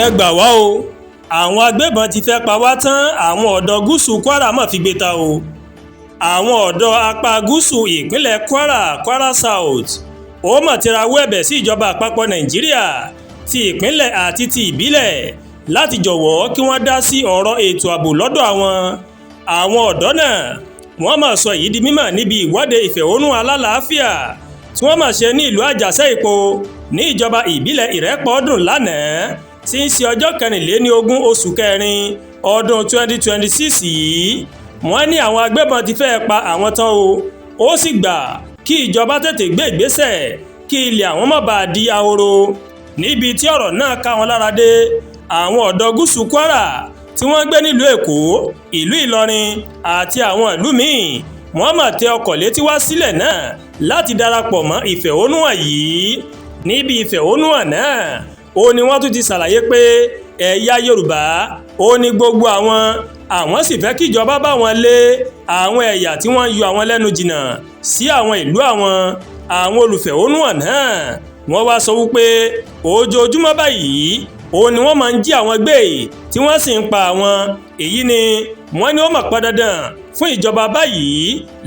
ẹ gbà wá o àwọn agbébọn ti fẹ́ pa wá tán àwọn ọ̀dọ́ gúúsù Kwara mọ̀ fi gbé ta o. Àwọn ọ̀dọ́ apá gúúsù ìpínlẹ̀ Kwara South ó mọ̀ ti rawọ́ ẹ̀bẹ̀ sí ìjọba àpapọ̀ Nàìjíríà ti ìpínlẹ̀ àti ti ìbílẹ̀ láti jọ̀wọ́ kí wọ́n dá sí ọ̀rọ̀ ètò ààbò lọ́dọ̀ àwọn ọ̀dọ́ náà. Wọ́n máa sọ èyí di mímọ̀ níbi ìwọ́de ìfẹ̀hónú alálàáfíà tí wọ́n máa ṣe ní ìlú Àjàṣẹ́-Ìpó ní ìjọba ìbílẹ̀ Ìrẹ́pọ̀dùn lánàá tí ń ṣe ọjọ́ 24 oṣù kẹrin ọdún 2026 yìí. Wọ́n ní àwọn agbébọn ti fẹ́ pa àwọn tán o, ó sì gbà kí ìjọba tètè gbé ìgbésẹ̀ kí ilẹ̀ àwọn má bàa di ahoro. Níbi tí ọ̀rọ̀ náà ká wọn lára dé, àwọn ọ̀dọ́ gúúsù Kwara tí wọ́n gbé nílùú Èkó, ìlú Ìlọrin àti àwọn ìlú míì wọ́n máa tẹ ọkọ̀ létí wá sílẹ̀ náà láti darapọ̀ mọ́ ìfẹ̀hónúhàn yìí. Níbi ìfẹ̀hónúhàn náà ó ní wọ́n tún ti ṣàlàyé pé ẹ̀yà Yorùbá ó ní gbogbo àwọn sì fẹ́ kí ìjọba bá wọn lé àwọn ẹ̀yà tí wọ́n yọ àwọn lẹ́nu jìnnà sí àwọn ìlú àwọn olùfẹ̀hónúhàn náà. Wọ́n wá sọ wípé ojoojúmọ́ báyìí ó ní wọ́n máa ń jí àwọn gbé tí wọ́n sì ń pa àwọn. Èyí ni wọ́n ní ó máa pọn dandan fún ìjọba báyìí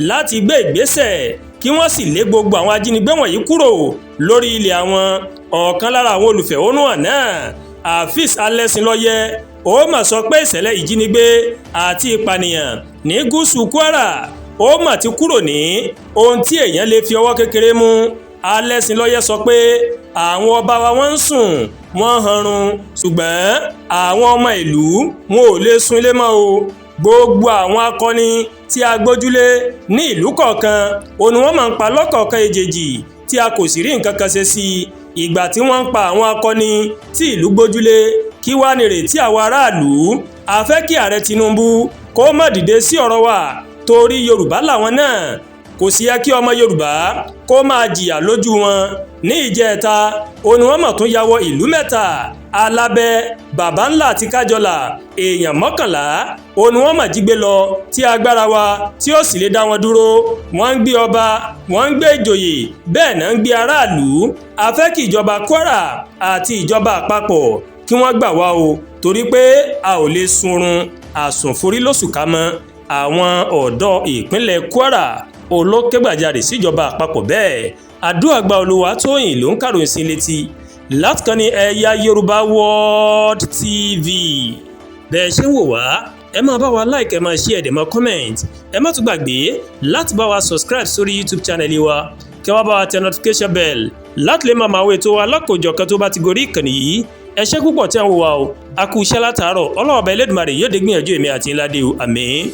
láti gbé ìgbésẹ̀ kí wọ́n sì lé gbogbo àwọn ajínigbé wọ̀nyí kúrò lórí ilẹ̀ àwọn. Ọ̀kan lára àwọn olùfẹ̀hónúhàn náà, Afeez Alẹ́sìnlọ́yẹ, ó mà sọ pé ìṣẹ̀lẹ̀ ìjínigbé àti ìpànìyàn ní gúúsù Kwara ó mà ti kúrò ní ohun tí èèyàn lè fi ọwọ́ kékeré mú. Alẹ́sìnlọ́yẹ sọ pé àwọn ọba wa wọ́n ń sùn wọ́n hanrun ṣùgbọ́n àwọn ọmọ ìlú wọn ò lè sùn ilé mọ́ o. Gbogbo àwọn akọni tí a gbójúlé ní ìlú kọ̀ọ̀kan ó ní wọ́n máa ń pa lọ́kọ̀ọ̀kan èjèèjì tí a kò sì rí nǹkan kan ṣe sí i. Ìgbà tí wọ́n ń pa àwọn akọni tí ìlú gbójúlé, kí wá ní ìrètí àwọn aráàlú? A fẹ́ kí ààrẹ Tinubu kó má dìde sí ọ̀rọ̀ wa torí Yorùbá làwọn náà, kò sì yẹ kí ọmọ Yorùbá kó máa jìyà lójú wọn. Ní ìjẹta ó ní wọ́n mọ̀ tún ya wọ ìlú mẹ́ta, Alábẹ́, Bàbáńlá àti Kájọlà. Èèyàn 11 ó ní wọ́n mà jí gbé lọ tí agbára wa tí ó sì lè dá wọn dúró. Wọ́n ń gbé ọba, wọ́n ń gbé ìjòyè, bẹ́ẹ̀ náà ń gbé aráàlú. A fẹ́ kí ìjọba Kwara àti ìjọba àpapọ̀ kí wọ́n gbà wá o torí pé a ò lè sunrun àsùnforí lóṣù ká mọ́. Àwọn ọ̀dọ́ ìpínlẹ̀ Kwara olókègbàjarè síjọba àpapọ̀ bẹ́ẹ̀. Àdúràgbà Olúwatóyìn ló ń kàròyìn sí létí láti kàn ní Ẹ̀yà Yorùbá World TV. Bẹ́ẹ̀ ṣe ń wò wá, ẹ máa bá wa like, ẹ máa share, ẹ máa comment. Ẹ má tún gbàgbé láti bá wa subscribe sórí YouTube channel wa, kí wá bá wa tẹ notification bell láti lè máa wo ètò wa lákòjọ̀kan tó bá ti gorí ìkànnì yìí. Ẹ ṣé púpọ̀ tí à ń wò wá o, a kú iṣẹ́ látàárọ̀. Ọlọ́run Ọba Elédùmarè yóò dé gbìyànjú èmi àti ńlá dé o, àmín.